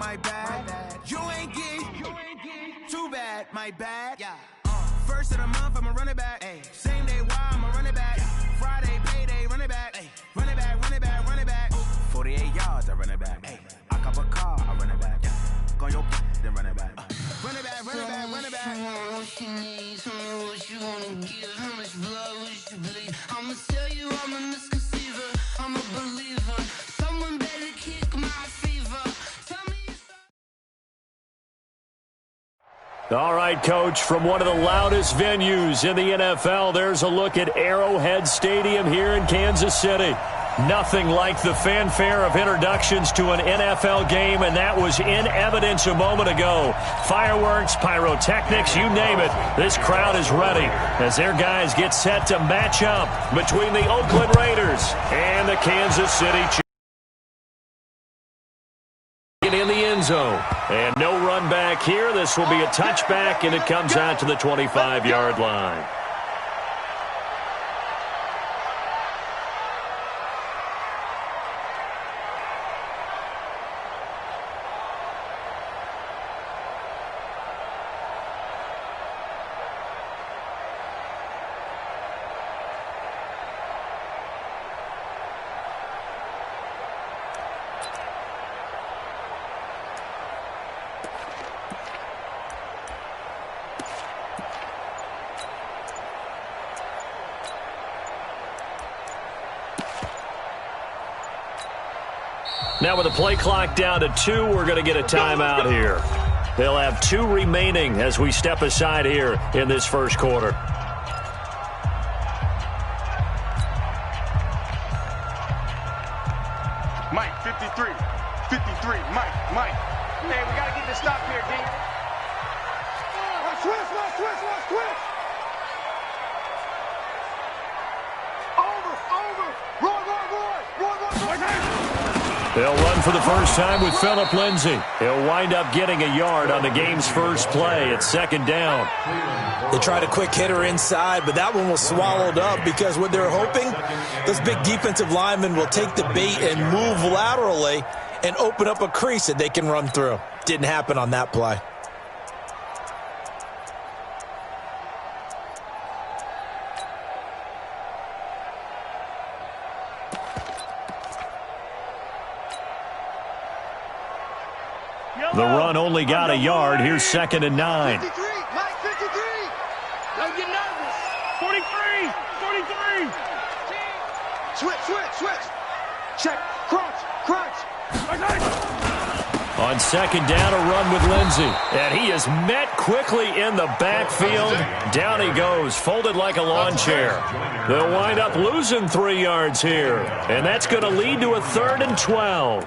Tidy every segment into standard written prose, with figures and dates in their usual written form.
my bad. You ain't geek, too bad, my bad. First of the month, I'ma run it back. Same day, why I'ma run it back. Friday, payday, run it back. Run it back, run it back, run it back. 48 yards, I run it back. I cop a car, I run it back. Go your then run it back. Run it back, run it back, run it back. What you need, tell me what you wanna give. How much blood would you bleed? I'ma tell you I'm a misconceiver. I'm a believer. Someone better kick my fever. Tell me. All right, Coach, from one of the loudest venues in the NFL, there's a look at Arrowhead Stadium here in Kansas City. Nothing like the fanfare of introductions to an NFL game, and that was in evidence a moment ago. Fireworks, pyrotechnics, you name it. This crowd is ready as their guys get set to match up between the Oakland Raiders and the Kansas City Chiefs. In the end zone. And no run back here. This will be a touchback, and it comes out to the 25-yard line. Now with the play clock down to 2, we're going to get a timeout here. They'll have 2 remaining as we step aside here in this first quarter. Mike, 53. 53. Mike. Man, we got to get this stop here, D. Switch. Over. Roy. They'll run for the first time with Phillip Lindsay. He'll wind up getting a yard on the game's first play. It's second down. They tried a quick hitter inside, but that one was swallowed up because what they're hoping, those big defensive linemen will take the bait and move laterally and open up a crease that they can run through. Didn't happen on that play. The run only got a yard. Here's second and 9. 53. Mike, 53. Don't get nervous. 43. Switch. Check. Crunch. On second down, a run with Lindsay. And he is met quickly in the backfield. Down he goes, folded like a lawn chair. They'll wind up losing 3 yards here. And that's going to lead to a 3rd and 12.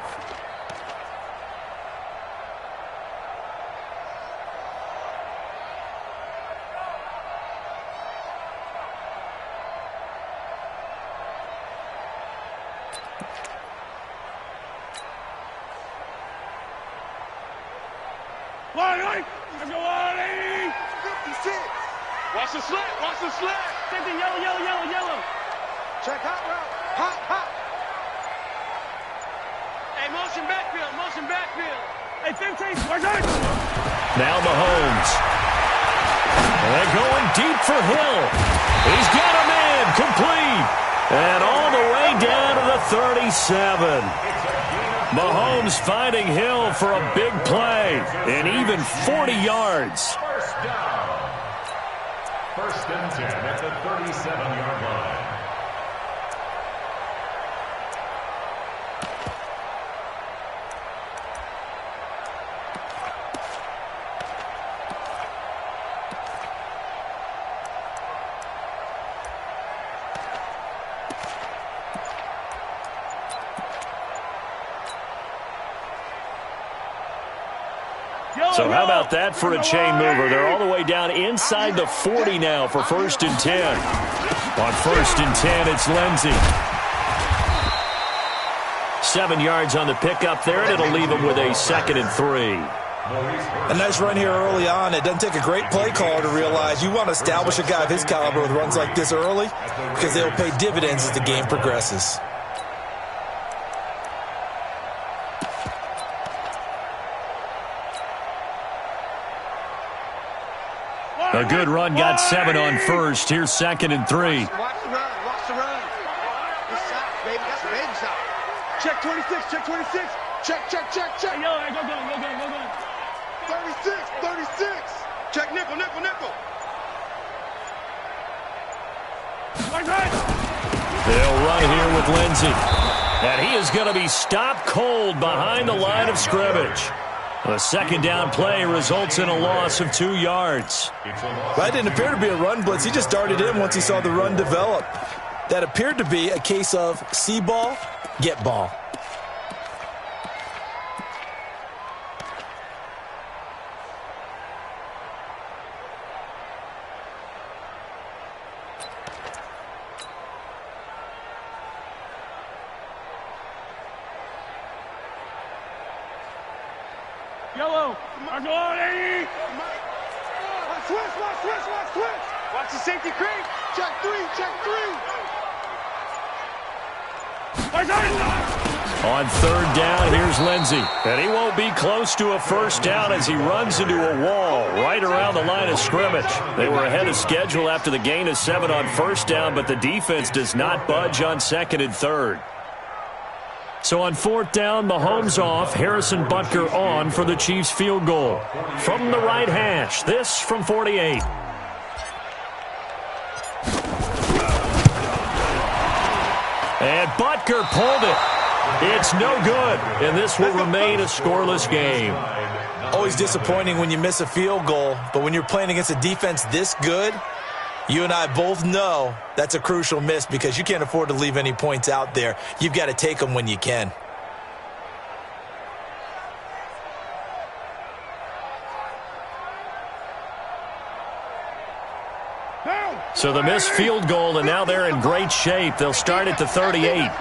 Watch the slant. Take the yellow. Check hot route. Hot. Hey, motion backfield. Hey, 15. Watch out. Now Mahomes. And they're going deep for Hill. He's got a man complete. And all the way down to the 37. Mahomes finding Hill for a big play. And even 40 yards. First and 10 at the 37-yard line. So how about that for a chain mover? They're all the way down inside the 40 now for first and 10. On first and 10, it's Lindsay. 7 yards on the pickup there, and it'll leave him with a 2nd and 3. A nice run here early on. It doesn't take a great play caller to realize you want to establish a guy of his caliber with runs like this early because they'll pay dividends as the game progresses. A good run got 7 on first. Here's 2nd and 3. Watch the run. Watch the run. Good shot, baby. That's a baby shot. Check 26. Check 26. Check. Yo, go. 36. Check nickel. They'll run here with Lindsey. And he is going to be stopped cold behind the line of scrimmage. A 2nd down play results in a loss of 2 yards. That didn't appear to be a run blitz. He just darted in once he saw the run develop. That appeared to be a case of see ball, get ball. Yellow. Mark on, 80. Switch. Watch the safety creep. Check 3. On 3rd down, here's Lindsey. And he won't be close to a first down as he runs into a wall right around the line of scrimmage. They were ahead of schedule after the gain of 7 on 1st down, but the defense does not budge on 2nd and 3rd. So on 4th down, Mahomes off, Harrison Butker on for the Chiefs field goal. From the right hash, this from 48. And Butker pulled it. It's no good, and this will remain a scoreless game. Always disappointing when you miss a field goal, but when you're playing against a defense this good, you and I both know that's a crucial miss because you can't afford to leave any points out there. You've got to take them when you can. So the missed field goal, and now they're in great shape. They'll start at the 38.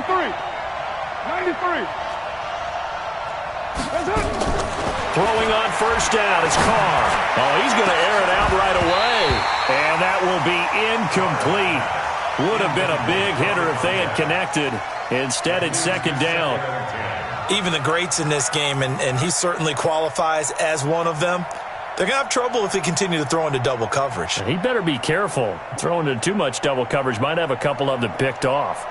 93. That's it. Throwing on 1st down is Carr. Oh, he's going to air it out right away. And that will be incomplete. Would have been a big hitter if they had connected. Instead, it's 2nd down. Even the greats in this game, and he certainly qualifies as one of them, they're going to have trouble if they continue to throw into double coverage. He better be careful. Throwing into too much double coverage might have a couple of them picked off.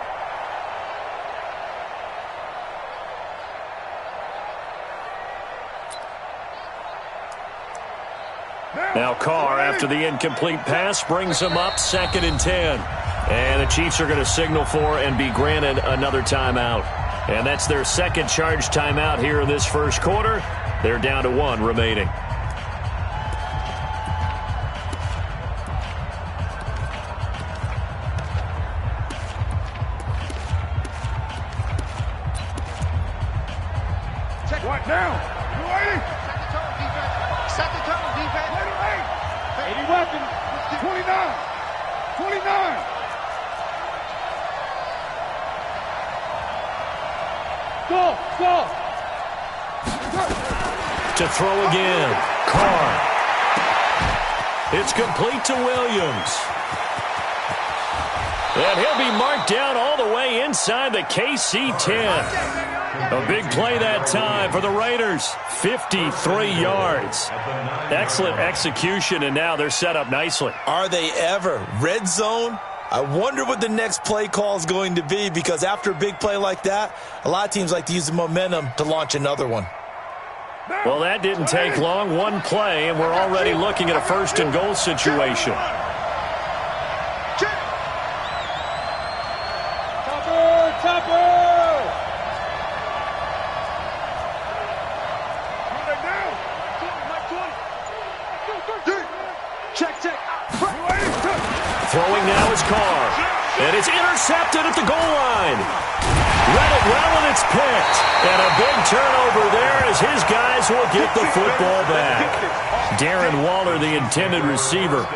Now Carr, after the incomplete pass, brings him up 2nd and 10. And the Chiefs are going to signal for and be granted another timeout. And that's their 2nd charge timeout here in this 1st quarter. They're down to 1 remaining. Check what now? 80 weapons. 29. Go. To throw again. Carr. It's complete to Williams. And he'll be marked down all the way inside the KC 10. A big play that time for the Raiders. 53 yards. Excellent execution, and now they're set up nicely. Are they ever? Red zone? I wonder what the next play call is going to be, because after a big play like that, a lot of teams like to use the momentum to launch another one. Well, that didn't take long. 1 play, and we're already looking at a 1st and goal situation. Throwing now is Carr. And it's intercepted at the goal line. Read it well, and it's picked. And a big turnover there as his guys will get the football back. Darren Waller, the intended receiver.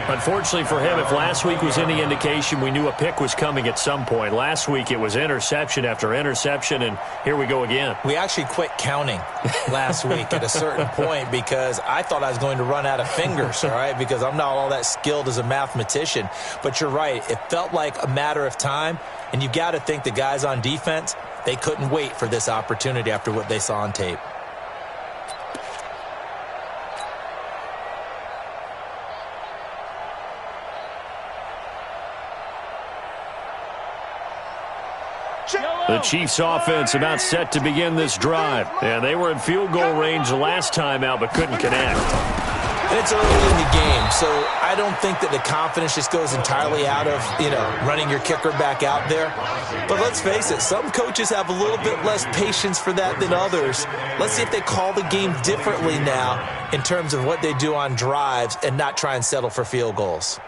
Unfortunately for him, if last week was any indication, we knew a pick was coming at some point. Last week it was interception after interception, and here we go again. We actually quit counting last week at a certain point because I thought I was going to run out of fingers, all right, because I'm not all that skilled as a mathematician. But you're right. It felt like a matter of time, and you got to think the guys on defense, they couldn't wait for this opportunity after what they saw on tape. The Chiefs offense about set to begin this drive. And they were in field goal range the last time out but couldn't connect. And it's early in the game, so I don't think that the confidence just goes entirely out of, running your kicker back out there. But let's face it, some coaches have a little bit less patience for that than others. Let's see if they call the game differently now in terms of what they do on drives and not try and settle for field goals.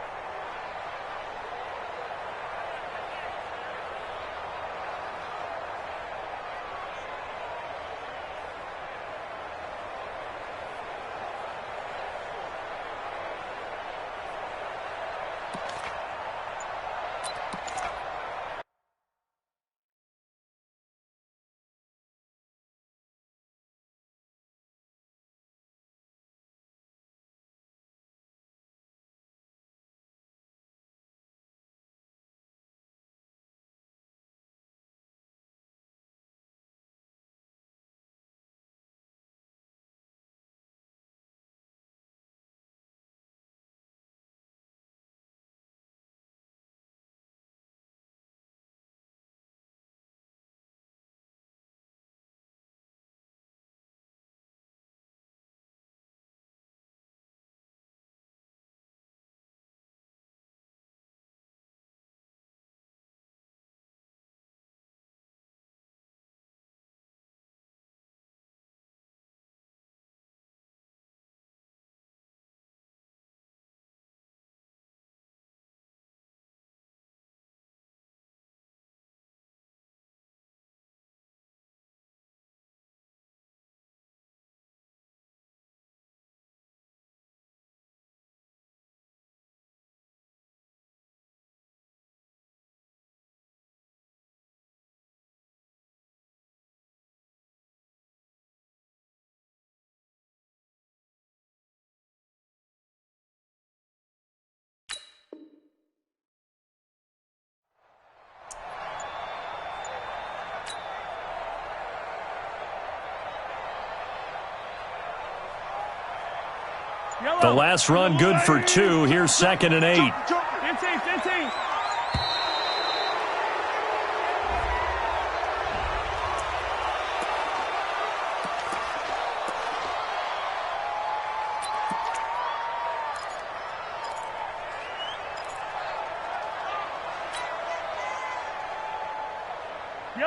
The last run good for 2. Here's 2nd and 8.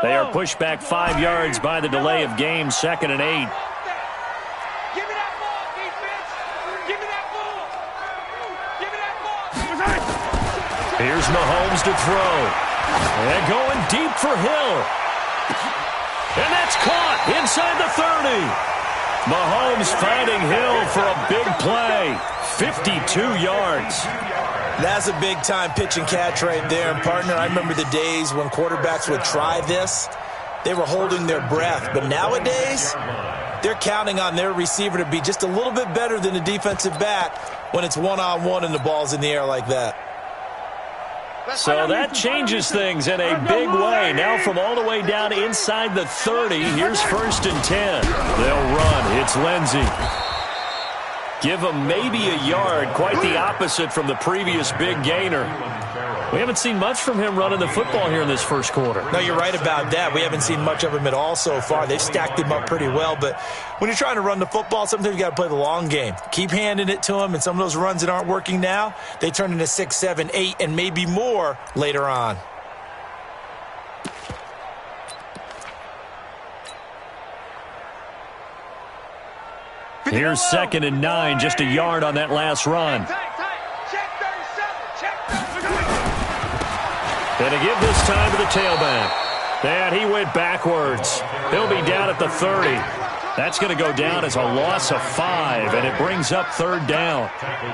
They are pushed back 5 yards by the delay of game. 2nd and 8. Here's Mahomes to throw. And going deep for Hill. And that's caught inside the 30. Mahomes finding Hill for a big play. 52 yards. That's a big-time pitch and catch right there. And, partner, I remember the days when quarterbacks would try this. They were holding their breath. But nowadays, they're counting on their receiver to be just a little bit better than the defensive back when it's one-on-one and the ball's in the air like that. So that changes things in a big way. Now from all the way down inside the 30, here's 1st and 10. They'll run. It's Lindsey. Give him maybe a yard, quite the opposite from the previous big gainer. We haven't seen much from him running the football here in this first quarter. No, you're right about that. We haven't seen much of him at all so far. They've stacked him up pretty well, but when you're trying to run the football, sometimes you got to play the long game. Keep handing it to him, and some of those runs that aren't working now, they turn into 6, 7, 8, and maybe more later on. Here's 2nd and 9, just a yard on that last run. And to give this time to the tailback. And he went backwards. He'll be down at the 30. That's going to go down as a loss of 5, and it brings up 3rd down.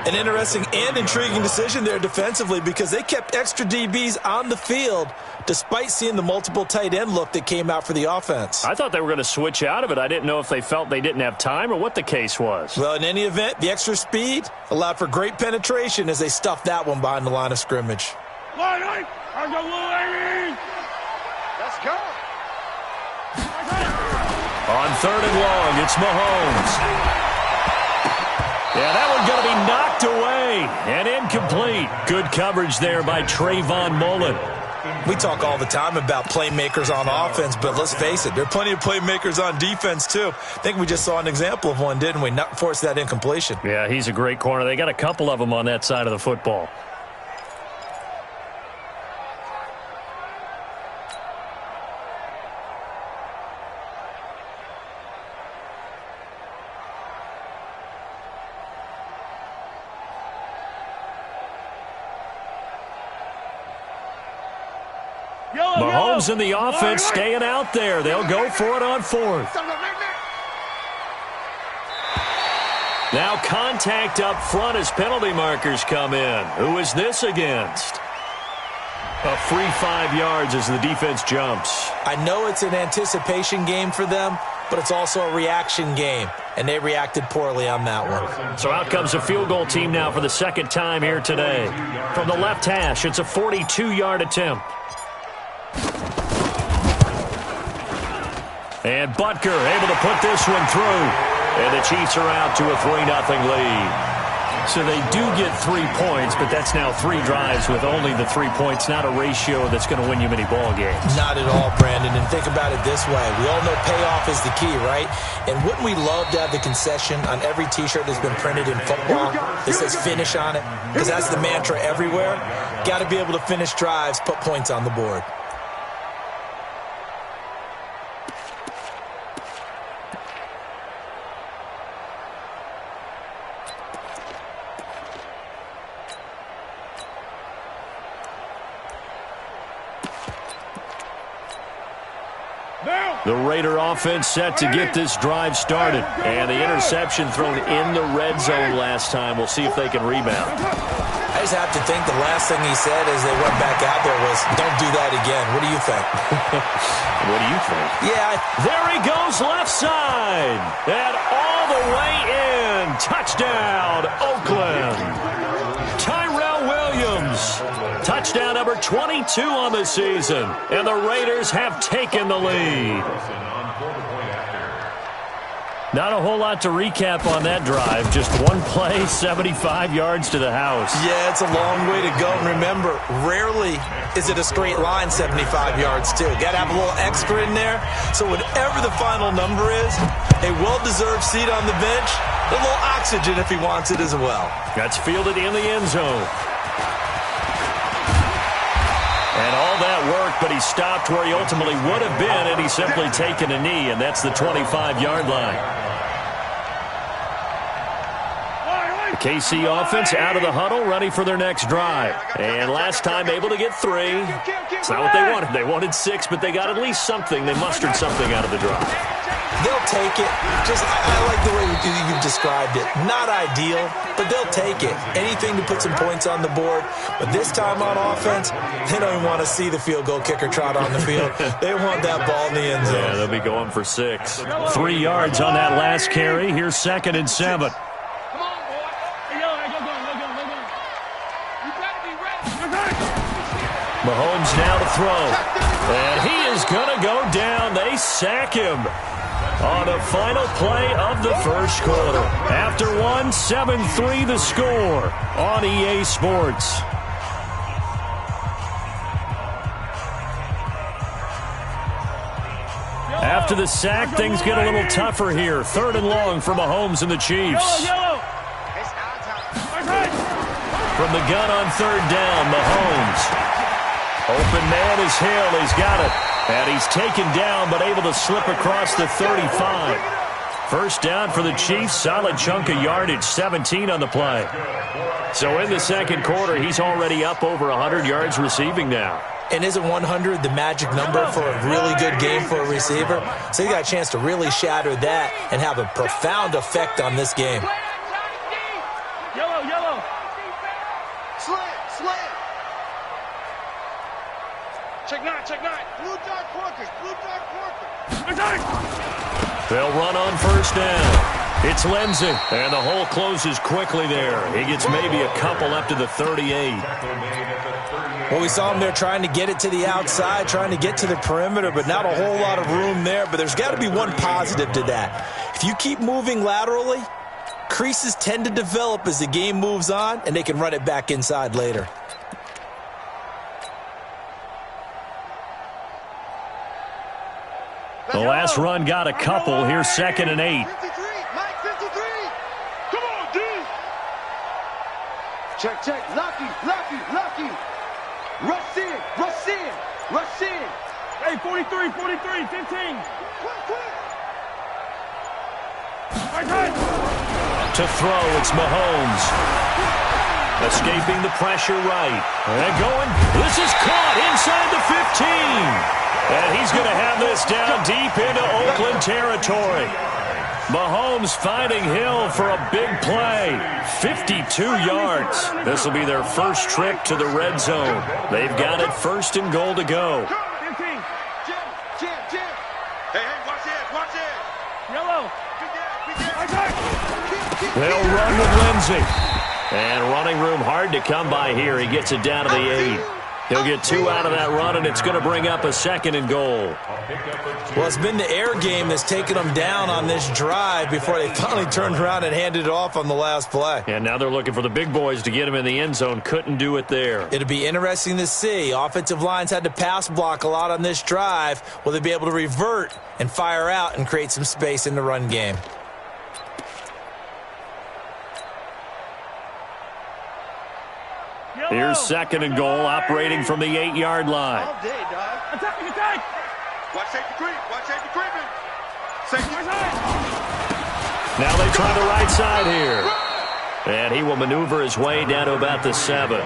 An interesting and intriguing decision there defensively because they kept extra DBs on the field despite seeing the multiple tight end look that came out for the offense. I thought they were going to switch out of it. I didn't know if they felt they didn't have time or what the case was. Well, in any event, the extra speed allowed for great penetration as they stuffed that one behind the line of scrimmage. Let's go. On 3rd and long, it's Mahomes. Yeah, that one's going to be knocked away and incomplete. Good coverage there by Trayvon Mullen. We talk all the time about playmakers on offense, but let's face it, there are plenty of playmakers on defense too. I think we just saw an example of one, didn't we? Not force that incompletion. Yeah, he's a great corner. They got a couple of them on that side of the football. Mahomes and the offense staying out there. They'll go for it on fourth. Now contact up front as penalty markers come in. Who is this against? A free 5 yards as the defense jumps. I know it's an anticipation game for them, but it's also a reaction game, and they reacted poorly on that one. So out comes a field goal team now for the second time here today. From the left hash, it's a 42-yard attempt. And Butker able to put this one through. And the Chiefs are out to a 3-0 lead. So they do get 3 points, but that's now 3 drives with only the 3 points, not a ratio that's going to win you many ball games. Not at all, Brandon. And think about it this way. We all know payoff is the key, right? And wouldn't we love to have the concession on every T-shirt that's been printed in football that says finish on it? Because that's the mantra everywhere. Got to be able to finish drives, put points on the board. The Raider offense set to get this drive started. And the interception thrown in the red zone last time. We'll see if they can rebound. I just have to think the last thing he said as they went back out there was, don't do that again. What do you think? What do you think? Yeah. There he goes left side. And all the way in. Touchdown, Oakland. Tyrell Williams. Touchdown number 22 on the season. And the Raiders have taken the lead. Not a whole lot to recap on that drive. Just one play, 75 yards to the house. Yeah, it's a long way to go. And remember, rarely is it a straight line 75 yards, too. Got to have a little extra in there. So whatever the final number is, a well-deserved seat on the bench, a little oxygen if he wants it as well. That's fielded in the end zone. And all that work, but he stopped where he ultimately would have been, and he's simply taken a knee, and that's the 25-yard line. The KC offense out of the huddle, ready for their next drive. And last time able to get 3. It's not what they wanted. They wanted 6, but they got at least something. They mustered something out of the drive. They'll take it. I like the way you've described it. Not ideal, but they'll take it. Anything to put some points on the board. But this time on offense, they don't even want to see the field goal kicker trot on the field. They want that ball in the end zone. Yeah, they'll be going for 6. 3 yards on that last carry. Here's 2nd and 7. Mahomes now to throw. And he is going to go down. They sack him on the final play of the first quarter. After 1, 7-3 the score on EA Sports. After the sack, things get a little tougher here. 3rd and long for Mahomes and the Chiefs. From the gun on 3rd down, Mahomes. Open man is Hill. He's got it. And he's taken down, but able to slip across the 35. First down for the Chiefs. Solid chunk of yardage, 17 on the play. So in the second quarter, he's already up over 100 yards receiving now. And isn't 100 the magic number for a really good game for a receiver? So he got a chance to really shatter that and have a profound effect on this game. Yellow. Slant. Check 9. Blue dot Porkers. They'll run on first down. It's Lindsey. And the hole closes quickly there. He gets maybe a couple up to the 38. Well, we saw him there trying to get it to the outside, trying to get to the perimeter, but not a whole lot of room there. But there's got to be one positive to that. If you keep moving laterally, creases tend to develop as the game moves on, and they can run it back inside later. The last run got a couple. Here's 2nd and 8. 53, Mike, 53. Come on, D. Check. Lucky. Rush in. Hey, 43, 15. Quick. Right. To throw, it's Mahomes. Escaping the pressure right. And going. This is caught inside the 15. And he's going to have this down deep into Oakland territory. Mahomes finding Hill for a big play. 52 yards. This will be their first trip to the red zone. They've got it 1st and goal to go. 15. Jim. Hey, watch it. Yellow. They'll run with Lindsey. And running room hard to come by here. He gets it down to the 8. He'll get 2 out of that run, and it's going to bring up a 2nd and goal. Well, it's been the air game that's taken them down on this drive before they finally turned around and handed it off on the last play. And now they're looking for the big boys to get him in the end zone. Couldn't do it there. It'll be interesting to see. Offensive lines had to pass block a lot on this drive. Will they be able to revert and fire out and create some space in the run game? Here's 2nd and goal, operating from the 8-yard line. All day, dog. Attack. Watch safety creeping. Safety. Now they try the right side here. And he will maneuver his way down to about the 7.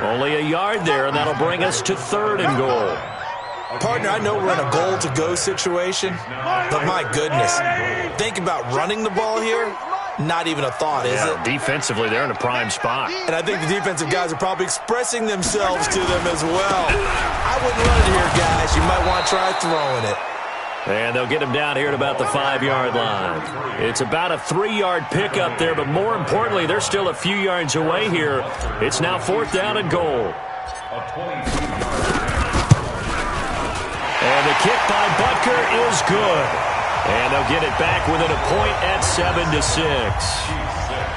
Only a yard there, and that'll bring us to 3rd and goal. Partner, I know we're in a goal-to-go situation, but my goodness, think about running the ball here. Not even a thought, is it? Defensively, they're in a prime spot. And I think the defensive guys are probably expressing themselves to them as well. I wouldn't run it here, guys. You might want to try throwing it. And they'll get him down here at about the 5-yard line. It's about a 3-yard pickup there, but more importantly, they're still a few yards away here. It's now 4th down and goal. And the kick by Butker is good. And they'll get it back within a point at 7-6.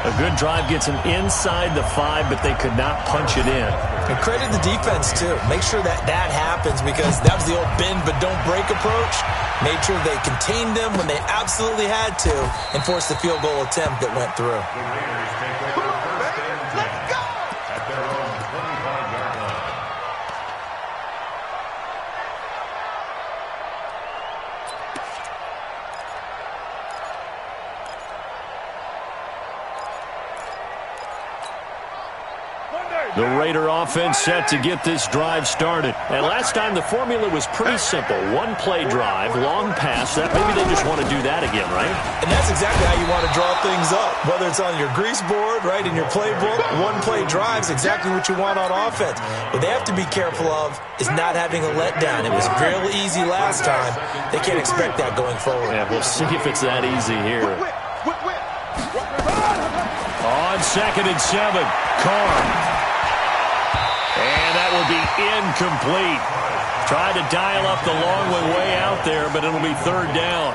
A good drive gets them inside the 5, but they could not punch it in. And credit the defense, too. Make sure that happens, because that was the old bend but don't break approach. Made sure they contained them when they absolutely had to and forced the field goal attempt that went through. The Raider offense set to get this drive started. And last time the formula was pretty simple. One-play drive, long pass. That maybe they just want to do that again, right? And that's exactly how you want to draw things up. Whether it's on your grease board, right, in your playbook, one-play drive is exactly what you want on offense. What they have to be careful of is not having a letdown. It was fairly easy last time. They can't expect that going forward. Yeah, we'll see if it's that easy here. On 2nd and 7, Carr. And that will be incomplete. Tried to dial up the long one way out there, but it'll be 3rd down.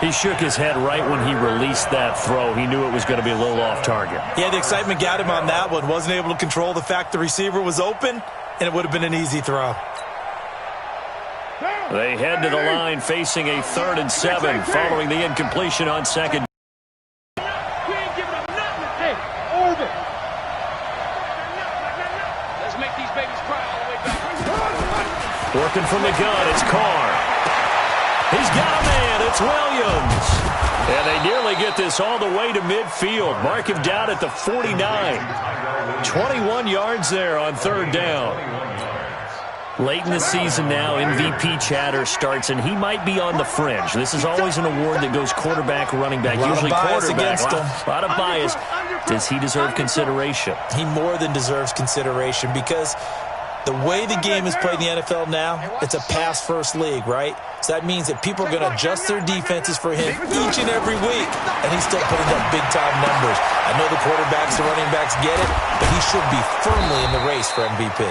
He shook his head right when he released that throw. He knew it was going to be a little off target. Yeah, the excitement got him on that one. Wasn't able to control the fact the receiver was open, and it would have been an easy throw. They head to the line facing a 3rd and 7 following the incompletion on 2nd. Working from the gun, it's Carr. He's got a man, it's Williams. And they nearly get this all the way to midfield. Mark him down at the 49. 21 yards there on 3rd down. Late in the season now, MVP chatter starts, and he might be on the fringe. This is always an award that goes quarterback, running back, usually quarterback. A lot of bias. Does he deserve consideration? He more than deserves consideration, because the way the game is played in the NFL now, it's a pass-first league, right? So that means that people are going to adjust their defenses for him each and every week, and he's still putting up big-time numbers. I know the quarterbacks, the running backs get it, but he should be firmly in the race for MVP.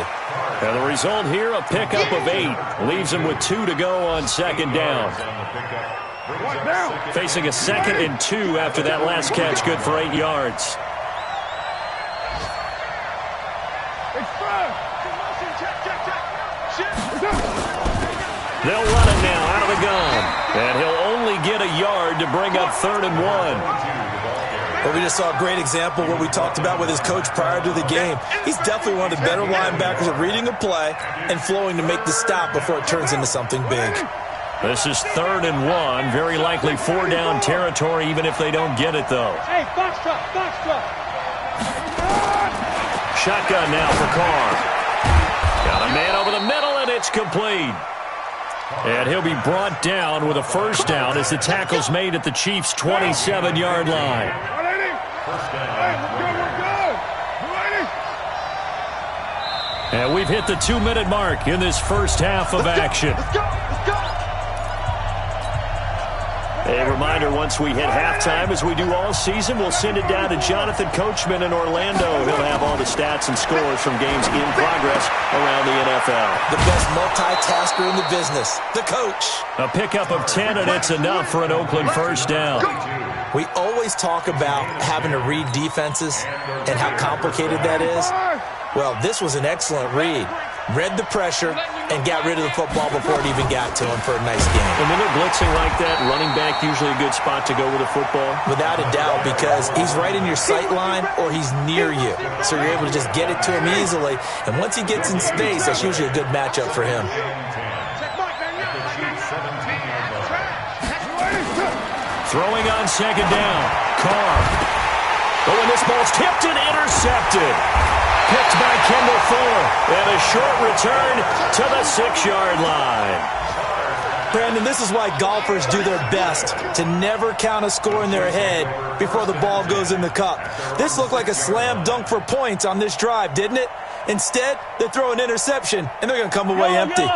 And the result here, a pickup of 8. Leaves him with 2 to go on 2nd down. Facing a 2nd and 2 after that last catch, good for 8 yards. They'll run it now out of the the gun. And he'll only get a yard to bring up 3rd and 1. Well, we just saw a great example of what we talked about with his coach prior to the game. He's definitely one of the better linebackers at reading a play and flowing to make the stop before it turns into something big. This is 3rd and 1. Very likely 4 down territory, even if they don't get it, though. Hey, box truck, box truck. Shotgun now for Carr. Got a man over the middle, and it's complete. And he'll be brought down with a first down as the tackle's made at the Chiefs' 27-yard line. And we've hit the 2-minute mark in this first half of action. Let's go. A reminder, once we hit halftime, as we do all season, we'll send it down to Jonathan Coachman in Orlando. He'll have all the stats and scores from games in progress around the NFL. The best multitasker in the business, the coach. A pickup of 10, and it's enough for an Oakland first down. We always talk about having to read defenses and how complicated that is. Well, this was an excellent read. Read the pressure and got rid of the football before it even got to him for a nice game. And when they're blitzing like that, running back usually a good spot to go with a football? Without a doubt, because he's right in your sight line or he's near you. So you're able to just get it to him easily. And once he gets in space, that's usually a good matchup for him. Throwing on 2nd down. Carr. Oh, and this ball's tipped and intercepted. Picked by Kendall Fuller. And a short return to the 6-yard line. Brandon, this is why golfers do their best to never count a score in their head before the ball goes in the cup. This looked like a slam dunk for points on this drive, didn't it? Instead, they throw an interception, and they're going to come away empty.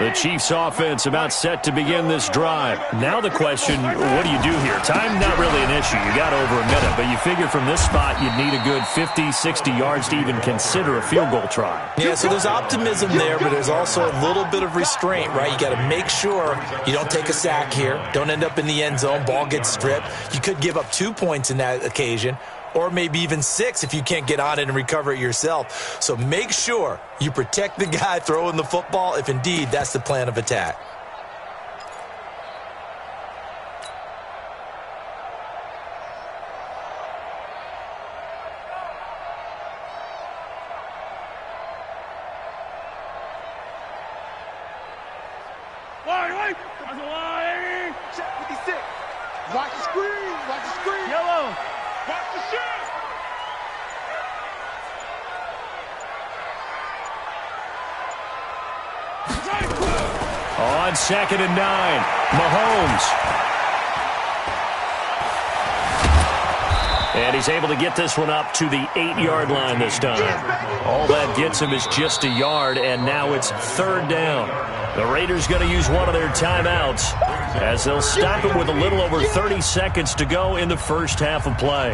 The Chiefs offense about set to begin this drive. Now the question, what do you do here? Time, not really an issue. You got over a minute, but you figure from this spot you'd need a good 50, 60 yards to even consider a field goal try. Yeah, so there's optimism there, but there's also a little bit of restraint, right? You got to make sure you don't take a sack here. Don't end up in the end zone. Ball gets stripped. You could give up 2 points in that occasion, or maybe even 6 if you can't get on it and recover it yourself. So make sure you protect the guy throwing the football if indeed that's the plan of attack. Wait. That's a line. Check 56. Watch the screen. Watch the screen. Yellow. Watch the shot. On 2nd and 9, Mahomes. And he's able to get this one up to the 8-yard line this time. All that gets him is just a yard, and now it's 3rd down. The Raiders going to use one of their timeouts as they'll stop it with a little over 30 seconds to go in the first half of play.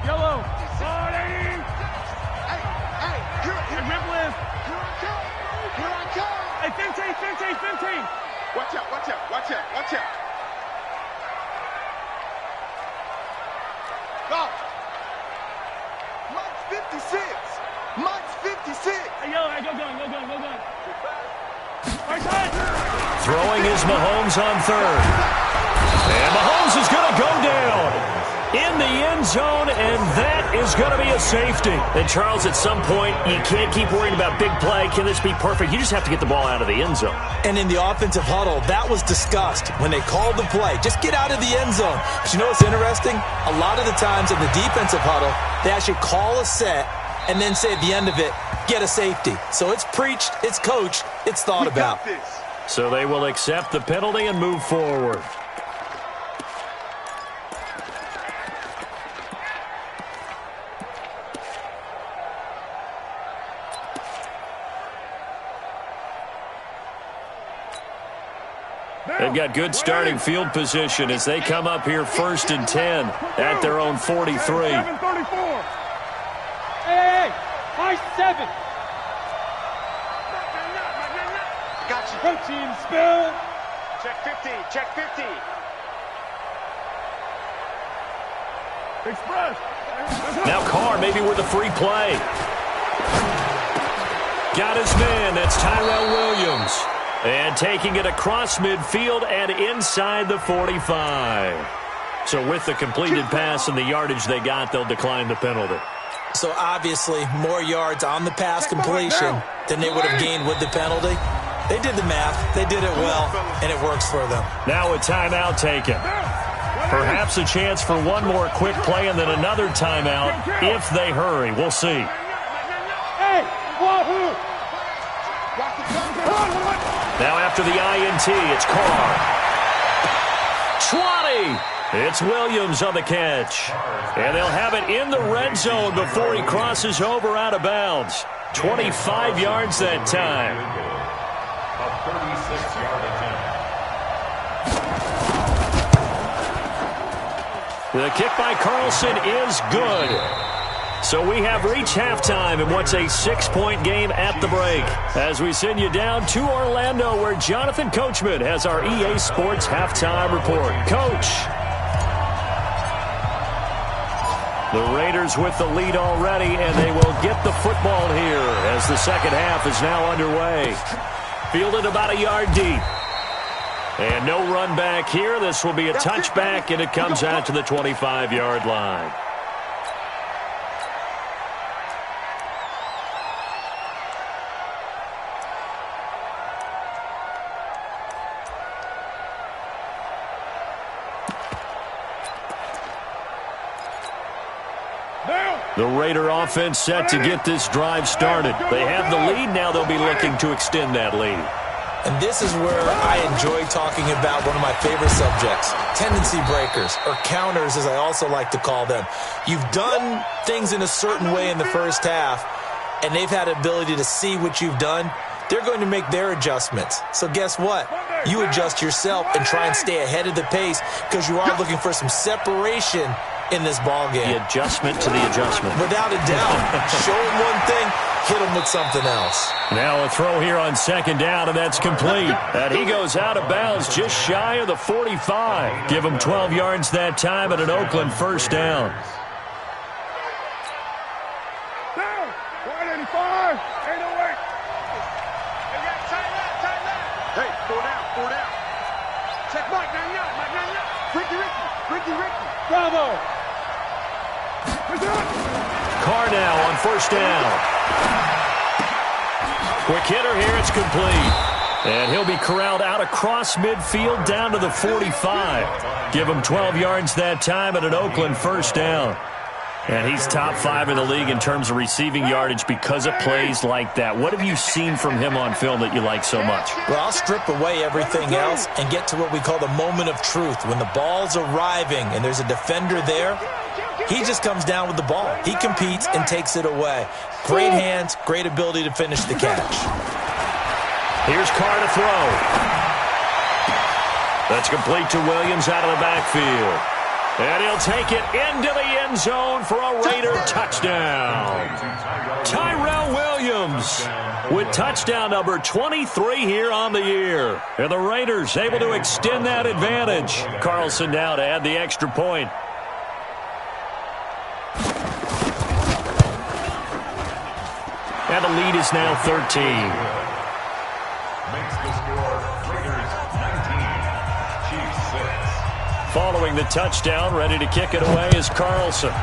Yellow. Here I come. Hey, 15. Watch out. Go. Mike's 56. Hey, yellow. Hey, go gun. Right side. Throwing is Mahomes on 3rd. And Mahomes is going to go down in the end zone, and that is going to be a safety. And, Charles, at some point, you can't keep worrying about big play. Can this be perfect? You just have to get the ball out of the end zone. And in the offensive huddle, that was discussed when they called the play. Just get out of the end zone. But you know what's interesting? A lot of the times in the defensive huddle, they actually call a set and then say at the end of it, get a safety. So it's preached, it's coached, it's thought about. So they will accept the penalty and move forward. They've got good starting field position as they come up here 1st and 10 at their own 43. 7:34. Hey, high 7. Got you. Protein spill. Check 50. Express. Now Carr maybe with a free play. Got his man. That's Tyrell Williams. And taking it across midfield and inside the 45. So with the completed pass and the yardage they got, they'll decline the penalty. So obviously more yards on the pass completion than they would have gained with the penalty. They did the math. They did it well, and it works for them. Now a timeout taken. Perhaps a chance for one more quick play and then another timeout if they hurry. We'll see. Now after the INT, it's Carr. 20. It's Williams on the catch. And they'll have it in the red zone before he crosses over out of bounds. 25 yards that time. A 36-yard attempt. The kick by Carlson is good. So we have reached halftime in what's a 6-point game at the break. As we send you down to Orlando, where Jonathan Coachman has our EA Sports halftime report. Coach. The Raiders with the lead already, and they will get the football here as the second half is now underway. Fielded about a yard deep. And no run back here. This will be a touchback, and it comes out to the 25-yard line. The Raider offense set to get this drive started. They have the lead. Now they'll be looking to extend that lead. And this is where I enjoy talking about one of my favorite subjects, tendency breakers, or counters as I also like to call them. You've done things in a certain way in the first half, and they've had the ability to see what you've done. They're going to make their adjustments. So guess what? You adjust yourself and try and stay ahead of the pace because you are looking for some separation in this ball game. The adjustment to the adjustment. Without a doubt. Show them one thing, hit them with something else. Now a throw here on second down, and that's complete. And he goes out of bounds just shy of the 45. Give him 12 yards that time at an Oakland first down. Down. 185. 808. Hey, four down. Check Mike, 99. Ricky. Bravo. Carr now on first down. Quick hitter here, it's complete. And he'll be corralled out across midfield down to the 45. Give him 12 yards that time at an Oakland first down. And he's top 5 in the league in terms of receiving yardage because of plays like that. What have you seen from him on film that you like so much? Well, I'll strip away everything else and get to what we call the moment of truth. When the ball's arriving and there's a defender there, he just comes down with the ball. He competes and takes it away. Great hands, great ability to finish the catch. Here's Carr to throw. That's complete to Williams out of the backfield. And he'll take it into the end zone for a Raider touchdown. Tyrell Williams with touchdown number 23 here on the year. And the Raiders able to extend that advantage. Carlson now to add the extra point. And the lead is now 13. Makes the score Raiders 19, Chiefs 6. Following the touchdown, ready to kick it away is Carlson.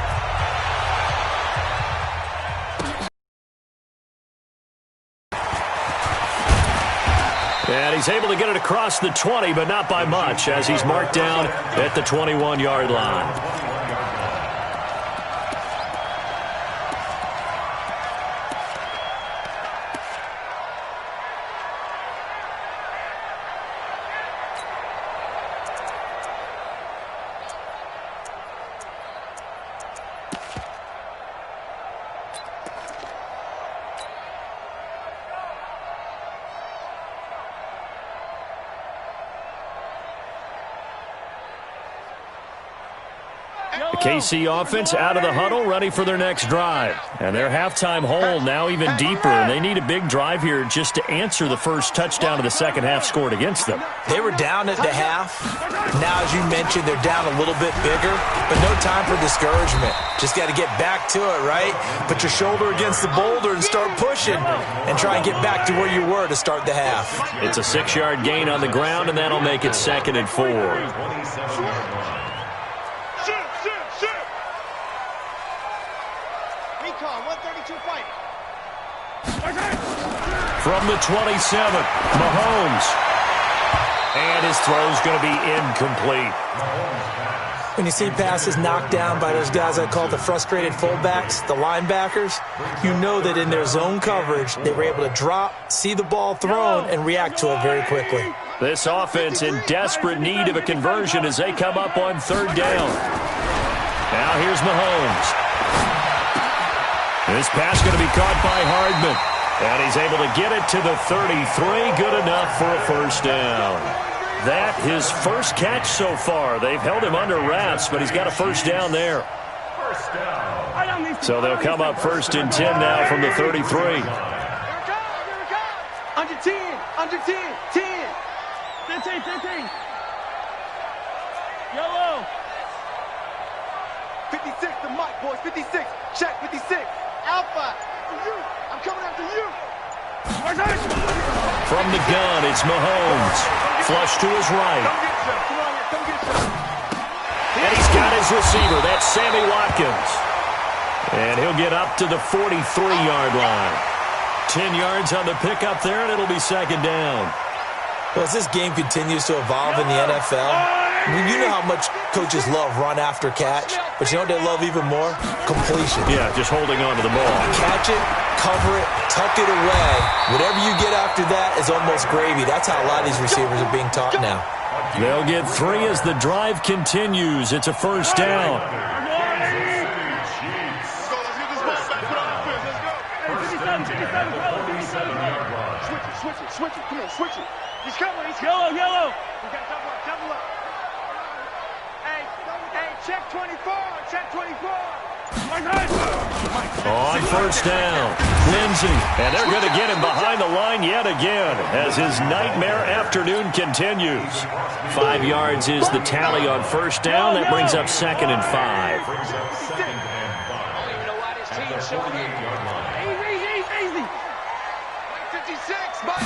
And he's able to get it across the 20, but not by much, as he's marked down at the 21-yard line. The KC offense out of the huddle, ready for their next drive. And their halftime hole now even deeper, and they need a big drive here just to answer the first touchdown of the second half scored against them. They were down at the half. Now, as you mentioned, they're down a little bit bigger, but no time for discouragement. Just got to get back to it, right? Put your shoulder against the boulder and start pushing and try and get back to where you were to start the half. It's a 6-yard gain on the ground, and that'll make it 2nd and 4. From the 27, Mahomes. And his throw's going to be incomplete. When you see passes knocked down by those guys I call the frustrated fullbacks, the linebackers, you know that in their zone coverage, they were able to drop, see the ball thrown, and react to it very quickly. This offense in desperate need of a conversion as they come up on 3rd down. Now here's Mahomes. This pass going to be caught by Hardman. And he's able to get it to the 33. Good enough for a first down. That his first catch so far. They've held him under wraps, but he's got a first down there. So they'll come up 1st and 10 now from the 33. Under 10, under 10, 10. 15, 15. Yellow. 56 to Mike, boys, 56. Check, 56. Alpha. I'm coming after you. From the gun, it's Mahomes. Flush to his right. And he's got his receiver. That's Sammy Watkins. And he'll get up to the 43-yard line. 10 yards on the pickup there, and it'll be 2nd down. Well, as this game continues to evolve in the NFL, you know how much coaches love run after catch, but you know what they love even more? Completion. Yeah, just holding on to the ball. Catch it, cover it, tuck it away. Whatever you get after that is almost gravy. That's how a lot of these receivers are being taught now. They'll get 3 as the drive continues. It's a first down. Switch it. Come on, switch it. He's coming. He's yellow. We got double up. Hey, check 24. Check 24. On first down, Lindsey. And they're going to get him behind the line yet again as his nightmare afternoon continues. 5 yards is the tally on first down. That brings up 2nd and 5. You know why this team's showing it? Easy. 56, Mike.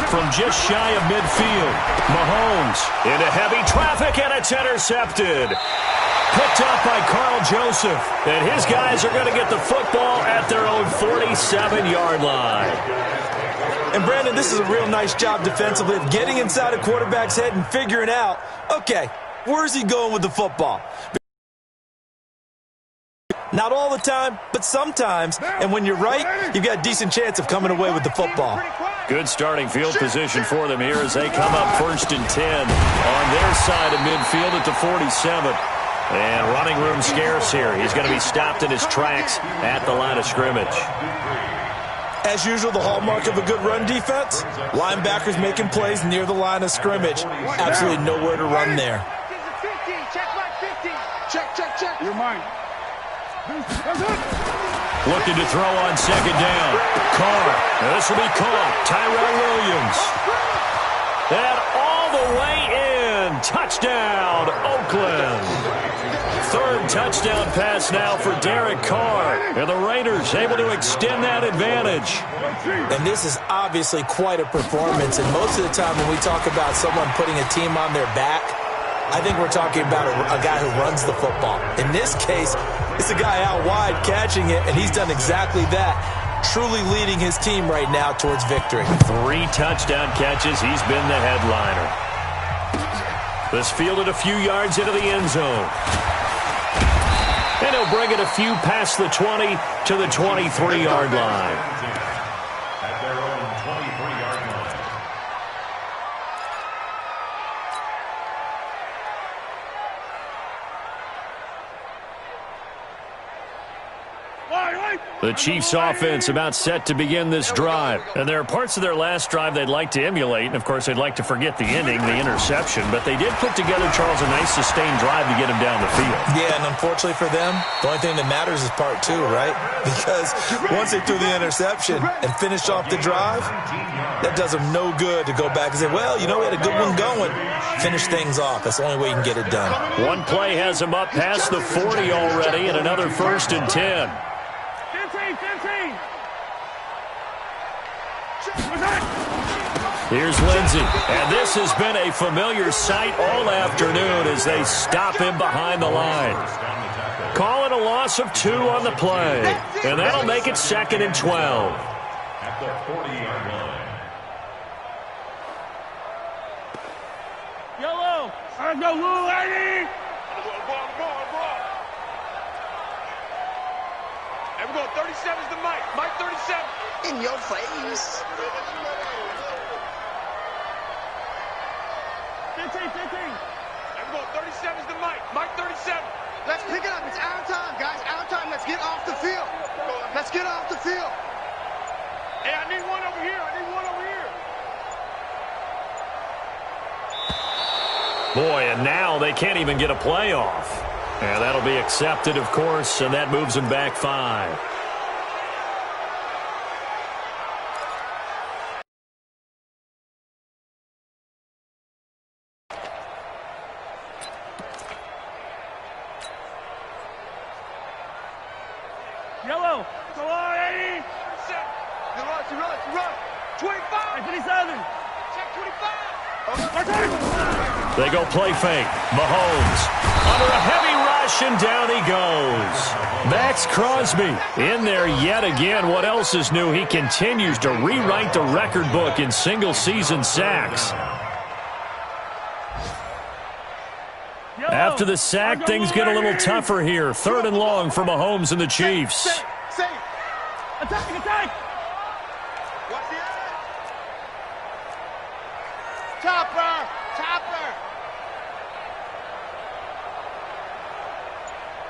From just shy of midfield, Mahomes into heavy traffic, and it's intercepted. Picked up by Carl Joseph. And his guys are going to get the football at their own 47-yard line. And, Brandon, this is a real nice job defensively of getting inside a quarterback's head and figuring out, okay, where's he going with the football? Not all the time, but sometimes. And when you're right, you've got a decent chance of coming away with the football. Good starting field position for them here as they come up 1st and 10 on their side of midfield at the 47. And running room scarce here. He's going to be stopped in his tracks at the line of scrimmage. As usual, the hallmark of a good run defense, linebackers making plays near the line of scrimmage. Absolutely nowhere to run there. Check. You're mine. Looking to throw on 2nd down. Carr. Now this will be caught. Tyrell Williams. And all the way in. Touchdown, Oakland. 3rd touchdown pass now for Derek Carr. And the Raiders able to extend that advantage. And this is obviously quite a performance. And most of the time when we talk about someone putting a team on their back, I think we're talking about a guy who runs the football. In this case, it's a guy out wide catching it, and he's done exactly that, truly leading his team right now towards victory. 3 touchdown catches. He's been the headliner. This fielded a few yards into the end zone. And he'll bring it a few past the 20 to the 23-yard line. At their own 23-yard line. Wide. The Chiefs offense about set to begin this drive. And there are parts of their last drive they'd like to emulate. And, of course, they'd like to forget the ending, the interception. But they did put together, Charles, a nice sustained drive to get him down the field. Yeah, and unfortunately for them, the only thing that matters is part two, right? Because once they threw the interception and finished off the drive, that does them no good to go back and say, well, you know, we had a good one going. Finish things off. That's the only way you can get it done. One play has him up past the 40 already, and another 1st and 10. 15. Here's Lindsey, and this has been a familiar sight all afternoon as they stop him behind the line. Calling a loss of 2 on the play, and that'll make it 2nd and 12. At the 40-yard line. Yellow. Let's go, Lou, lady. And we're going 37's the Mike. Mike 37. In your face. 15. And we're going 37's the Mike. Mike 37. Let's pick it up. It's our time, guys. Our time. Let's get off the field. Let's get off the field. Hey, I need one over here. Boy, and now they can't even get a play off. And that'll be accepted, of course, and that moves them back 5. Yellow. Come on, Eddie. Run. 25. 57. Check 25. They go play fake. Mahomes under a heavy rush, and down he goes. Max Crosby in there yet again. What else is new? He continues to rewrite the record book in single-season sacks. After the sack, things get a little tougher here. 3rd and long for Mahomes and the Chiefs. Safe. Attack. Watch the Chopper.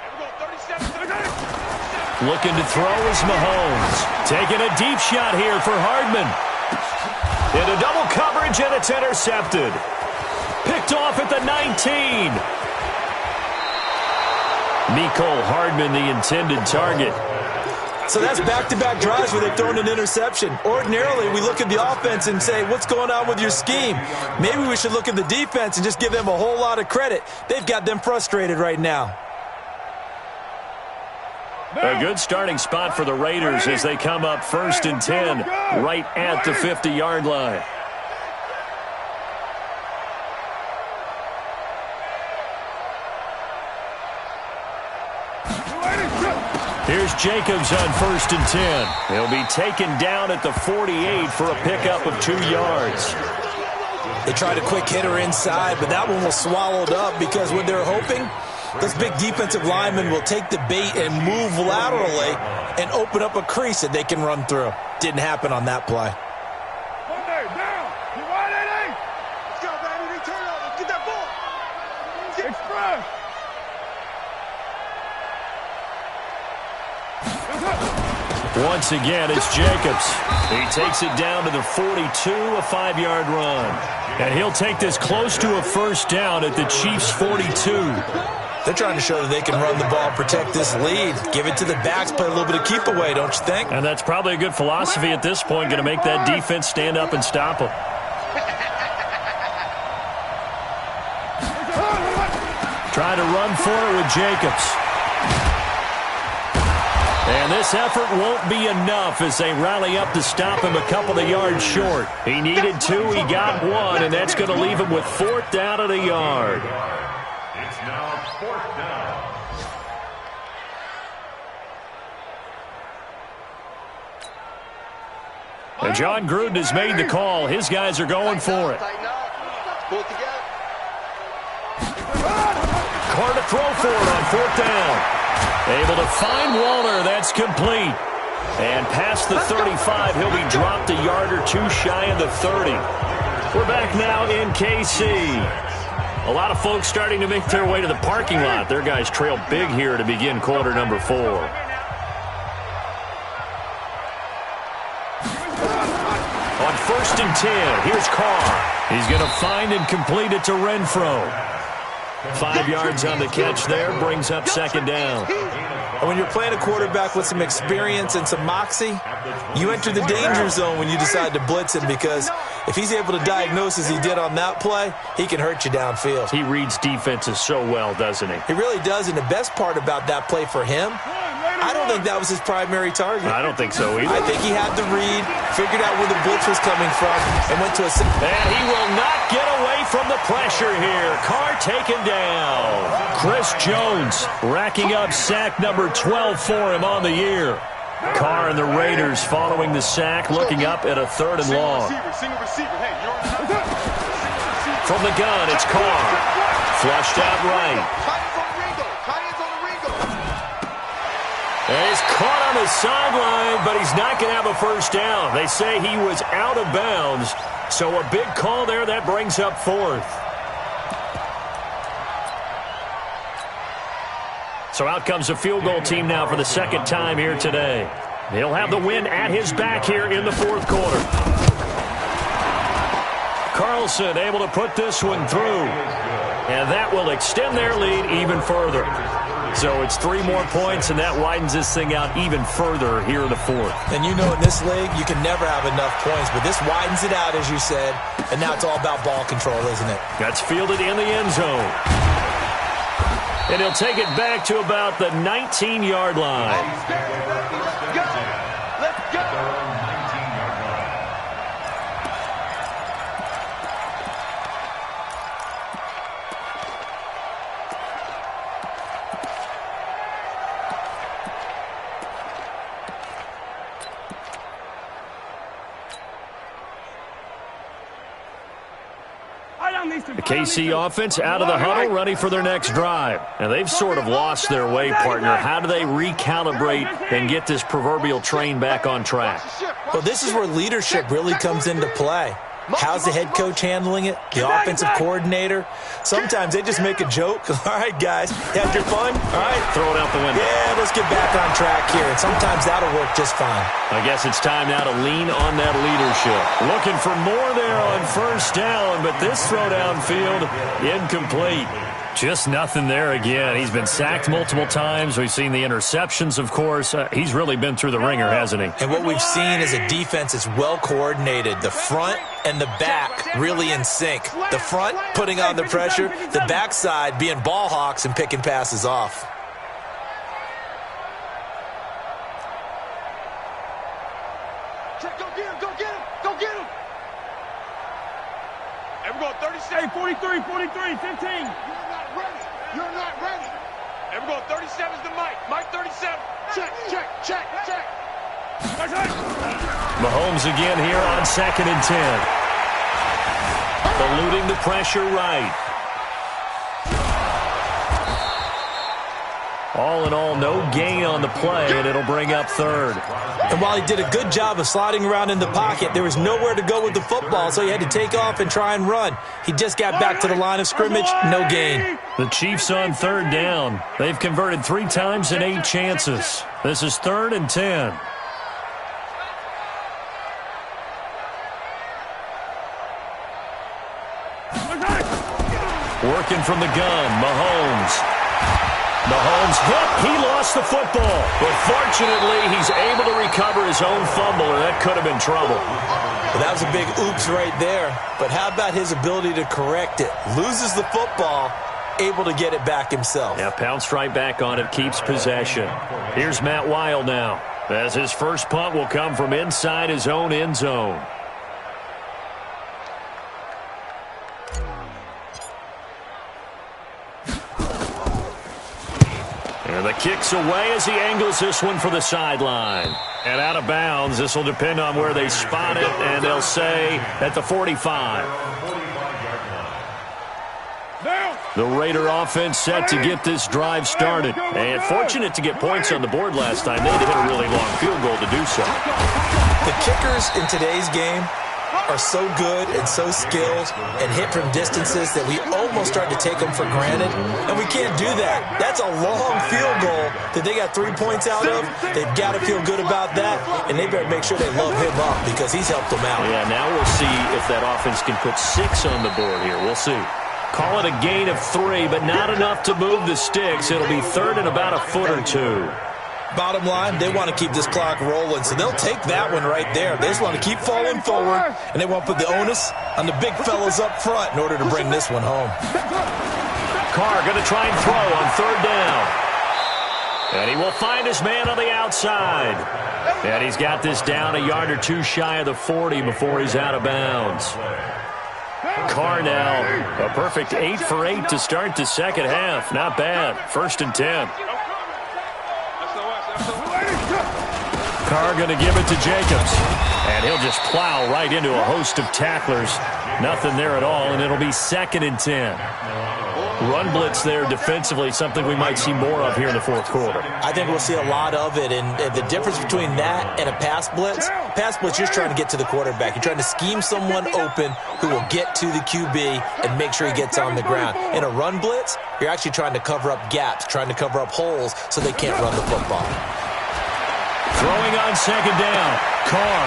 And we're going 37. Looking to throw is Mahomes. Taking a deep shot here for Hardman. Into double coverage, and it's intercepted. Picked off at the 19. Mecole Hardman, the intended target. So that's back-to-back drives where they've thrown an interception. Ordinarily, we look at the offense and say, what's going on with your scheme? Maybe we should look at the defense and just give them a whole lot of credit. They've got them frustrated right now. A good starting spot for the Raiders as they come up 1st and 10 right at the 50-yard line. Here's Jacobs on 1st and 10. He'll be taken down at the 48 for a pickup of 2 yards. They tried a quick hitter inside, but that one was swallowed up because what they're hoping, those big defensive linemen will take the bait and move laterally and open up a crease that they can run through. Didn't happen on that play. Let's go, baby. They turn over. Get that ball. Express. Once again, it's Jacobs. He takes it down to the 42, a 5-yard run. And he'll take this close to a 1st down at the Chiefs' 42. They're trying to show that they can run the ball, protect this lead, give it to the backs, play a little bit of keep away, don't you think? And that's probably a good philosophy at this point, going to make that defense stand up and stop them. Try to run for it with Jacobs. And this effort won't be enough as they rally up to stop him a couple of yards short. He needed 2, he got 1, and that's going to leave him with 4th down and a yard. It's now 4th down. And John Gruden has made the call. His guys are going for it. Pull it together. Carr to throw for it on 4th down. Able to find Waller. That's complete. And past the 35, he'll be dropped a yard or 2 shy of the 30. We're back now in KC. A lot of folks starting to make their way to the parking lot. Their guys trail big here to begin quarter number 4. 1st and 10. Here's Carr. He's going to find and complete it to Renfro. 5 yards on the catch there, brings up 2nd down. And when you're playing a quarterback with some experience and some moxie, you enter the danger zone when you decide to blitz him, because if he's able to diagnose as he did on that play, he can hurt you downfield. He reads defenses so well, doesn't he? He really does, and the best part about that play for him, I don't think that was his primary target. I don't think so either. I think he had the read, figured out where the blitz was coming from, and went to a... And he will not get away from the pressure here. Carr taken down. Chris Jones racking up sack number 12 for him on the year. Carr and the Raiders following the sack, looking up at a 3rd and long. From the gun, it's Carr. Flushed out right. And he's caught on the sideline, but he's not going to have a 1st down. They say he was out of bounds, so a big call there. That brings up 4th. So out comes the field goal team now for the 2nd time here today. He'll have the win at his back here in the 4th quarter. Carlson able to put this one through, and that will extend their lead even further. So it's 3 more points, and that widens this thing out even further here in the 4th. And you know in this league, you can never have enough points, but this widens it out, as you said, and now it's all about ball control, isn't it? That's fielded in the end zone. And he'll take it back to about the 19-yard line. Let's go. The KC offense out of the huddle, ready for their next drive. And they've sort of lost their way, partner. How do they recalibrate and get this proverbial train back on track? Well, this is where leadership really comes into play. How's the head coach handling it? The offensive coordinator? Sometimes they just make a joke. All right, guys, had your fun? All right. Throw it out the window. Yeah, let's get back on track here. And sometimes that'll work just fine. I guess it's time now to lean on that leadership. Looking for more there on 1st down, but this throw downfield, incomplete. Just nothing there again. He's been sacked multiple times. We've seen the interceptions, of course. He's really been through the ringer, hasn't he? And what we've seen is a defense that's well coordinated. The front and the back really in sync. The front putting on the pressure, the backside being ball hawks and picking passes off. Go get him, go get him, go get him. And we're going 37. Hey, 43, 43, 15. You're not ready. And we're going 37's to Mike. Mike 37. Check, check, check, check. Mahomes again here on 2nd and 10. Eluding the pressure right. All in all, no gain on the play, and it'll bring up 3rd. And while he did a good job of sliding around in the pocket, there was nowhere to go with the football, so he had to take off and try and run. He just got back to the line of scrimmage, no gain. The Chiefs on 3rd down. They've converted 3 times in 8 chances. This is 3rd and 10. Working from the gun, Mahomes. Mahomes hit. He lost the football. But fortunately, he's able to recover his own fumble, or that could have been trouble. Well, that was a big oops right there. But how about his ability to correct it? Loses the football, able to get it back himself. Yeah, pounced right back on it, keeps possession. Here's Matt Weil now, as his first punt will come from inside his own end zone. And the kick's away as he angles this one for the sideline. And out of bounds. This will depend on where they spot it, and they'll say at the 45. The Raider offense set to get this drive started. And fortunate to get points on the board last time. They had to hit a really long field goal to do so. The kickers in today's game are so good and so skilled and hit from distances that we almost start to take them for granted, and we can't do that. That's a long field goal that they got 3 points out of. They've got to feel good about that, and they better make sure they love him up because he's helped them out. Yeah, now we'll see if that offense can put 6 on the board here. We'll see. Call it a gain of 3, but not enough to move the sticks. It'll be third and about a foot or 2. Bottom line, they want to keep this clock rolling, so they'll take that one right there. They just want to keep falling forward, and they want to put the onus on the big fellas up front in order to bring this one home. Carr going to try and throw on third down. And he will find his man on the outside. And he's got this down a yard or 2 shy of the 40 before he's out of bounds. Carr now, a perfect 8 for 8 to start the second half. Not bad. 1st and 10. Carr going to give it to Jacobs. And he'll just plow right into a host of tacklers. Nothing there at all, and it'll be 2nd and 10. Run blitz there defensively, something we might see more of here in the 4th quarter. I think we'll see a lot of it, and the difference between that and a pass blitz, you're just trying to get to the quarterback. You're trying to scheme someone open who will get to the QB and make sure he gets on the ground. In a run blitz, you're actually trying to cover up gaps, trying to cover up holes so they can't run the football. Throwing on 2nd down, Carr.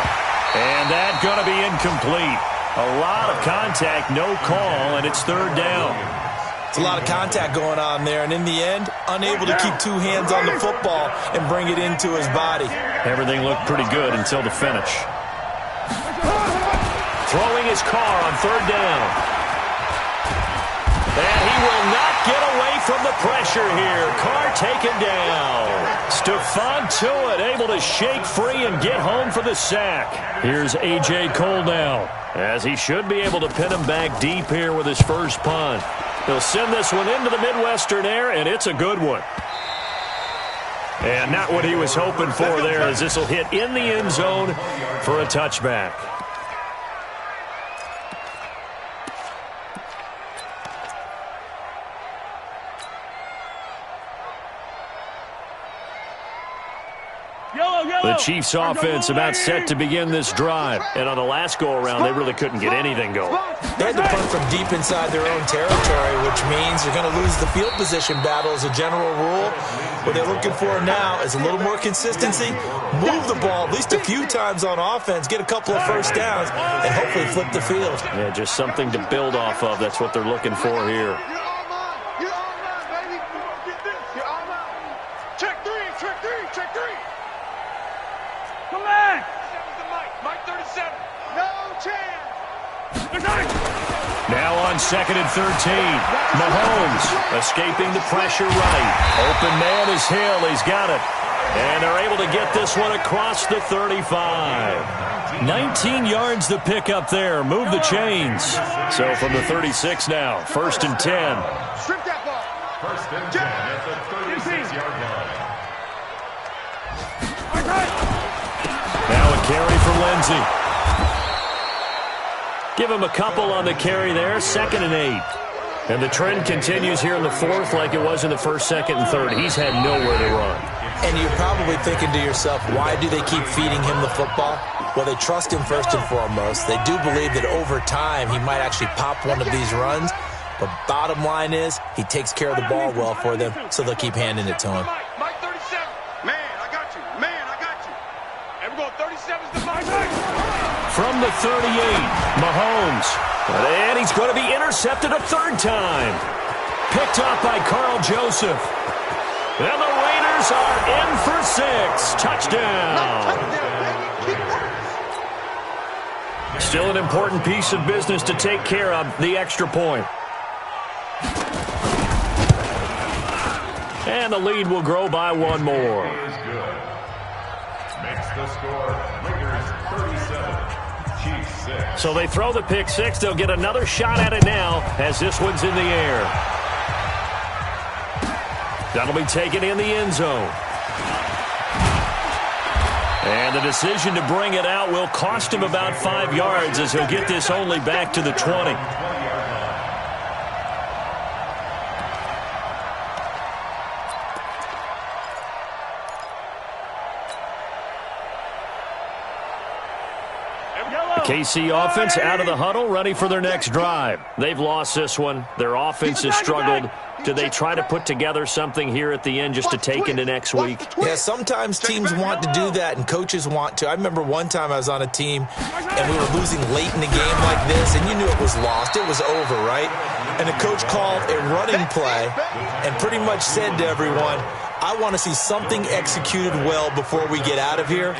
And that going to be incomplete. A lot of contact, no call, and it's 3rd down. It's a lot of contact going on there, and in the end, unable to keep 2 hands on the football and bring it into his body. Everything looked pretty good until the finish. Throwing his Carr on 3rd down. And he will not get away from the pressure here. Carr taken down. Stephon Tuitt able to shake free and get home for the sack. Here's A.J. Cole now, as he should be able to pin him back deep here with his first punt. He'll send this one into the Midwestern air, and it's a good one. And not what he was hoping for there, as this will hit in the end zone for a touchback. The Chiefs offense about set to begin this drive. And on the last go-around, they really couldn't get anything going. They had to punt from deep inside their own territory, which means they're going to lose the field position battle as a general rule. What they're looking for now is a little more consistency, move the ball at least a few times on offense, get a couple of first downs, and hopefully flip the field. Yeah, just something to build off of. That's what they're looking for here. Now on 2nd and 13. Mahomes escaping the pressure right. Open man is Hill. He's got it. And they're able to get this one across the 35. 19 yards the pick up there. Move the chains. So from the 36 now. 1st and 10. Strip that ball. 1st and 10 at the 36-yard line. Now a carry for Lindsey. Give him a couple on the carry there. 2nd and 8. And the trend continues here in the 4th like it was in the 1st, 2nd, and 3rd. He's had nowhere to run. And you're probably thinking to yourself, why do they keep feeding him the football? Well, they trust him first and foremost. They do believe that over time he might actually pop one of these runs. But bottom line is he takes care of the ball well for them, so they'll keep handing it to him. Mike 37. Man, I got you. Man, I got you. And we're going 37's the Mike. From the 38, Mahomes. And he's going to be intercepted a 3rd time. Picked off by Carl Joseph. And the Raiders are in for 6. Touchdown. Still an important piece of business to take care of, the extra point. And the lead will grow by 1 more. Makes the score Raiders 37, Chiefs 6. So they throw the pick 6. They'll get another shot at it now as this one's in the air. That'll be taken in the end zone. And the decision to bring it out will cost him about 5 yards as he'll get this only back to the 20. KC offense out of the huddle, ready for their next drive. They've lost this one. Their offense has struggled. Do they try to put together something here at the end just to take into next week? Yeah, sometimes teams want to do that and coaches want to. I remember one time I was on a team and we were losing late in the game like this, and you knew it was lost. It was over, right? And the coach called a running play and pretty much said to everyone, I want to see something executed well before we get out of here.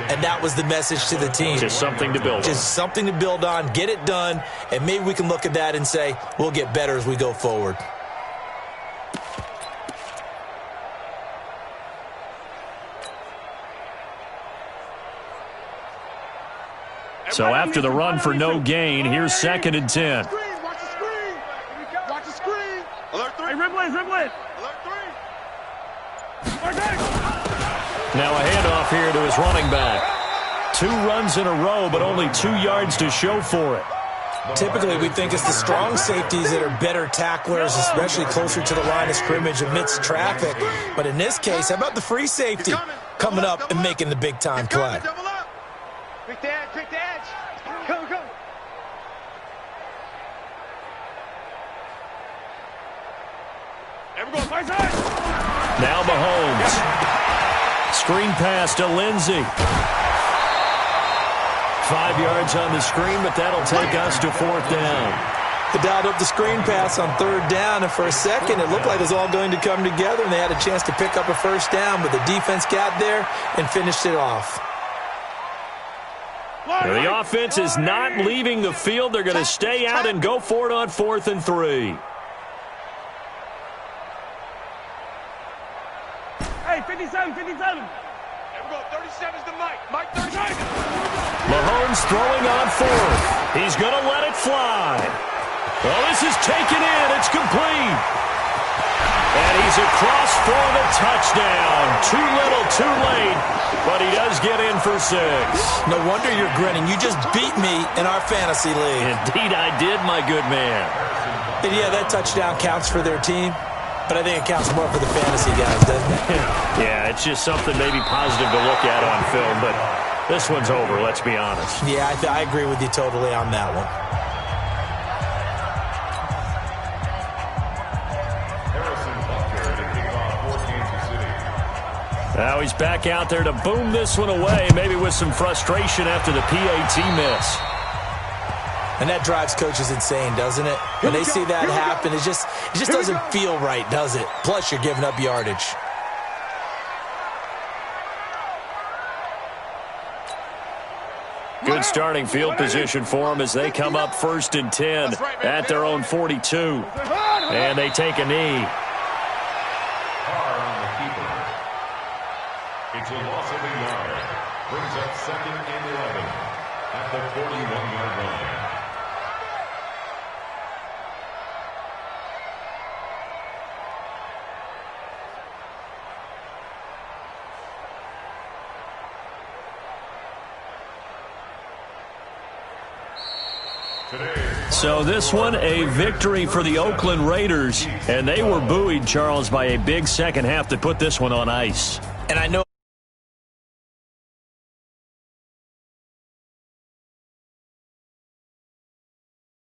And that was the message to the team. Just something to build on. Just something to build on, get it done, and maybe we can look at that and say, we'll get better as we go forward. So after the run for no gain, here's 2nd and 10. Watch the screen. Watch the screen. Alert 3. Hey, dribble it. Alert 3. Now a handoff here to his running back. 2 runs in a row, but only 2 yards to show for it. Typically, we think it's the strong safeties that are better tacklers, especially closer to the line of scrimmage amidst traffic. But in this case, how about the free safety coming up and making the big-time play? Pick the edge, pick the edge. Go. Now Mahomes. Screen pass to Lindsey. 5 yards on the screen, but that'll take us to 4th down. They dialed up the screen pass on 3rd down, and for a second it looked like it was all going to come together, and they had a chance to pick up a 1st down, but the defense got there and finished it off. The offense is not leaving the field. They're going to stay out and go for it on 4th and 3. Hey, 57. Here we go. 37's the Mike. Mike 37. Mahomes throwing on 4th. He's going to let it fly. Well, this is taken in. It's complete. And he's across for the touchdown. Too little, too late. But he does get in for 6. No wonder you're grinning. You just beat me in our fantasy league. Indeed I did, my good man. And yeah, that touchdown counts for their team, but I think it counts more for the fantasy guys, doesn't it? Yeah, it's just something maybe positive to look at on film, but this one's over, let's be honest. Yeah, I agree with you totally on that one. Now he's back out there to boom this one away, maybe with some frustration after the PAT miss. And that drives coaches insane, doesn't it? When they see that happen, it just doesn't feel right, does it? Plus, you're giving up yardage. Good starting field position for them as they come up 1st and 10 at their own 42. And they take a knee. It's a loss of a yard. Brings up 2nd and 11 at the 41-yard line. So this one, a victory for the Oakland Raiders. And they were buoyed, Charles, by a big second half that put this one on ice. And I know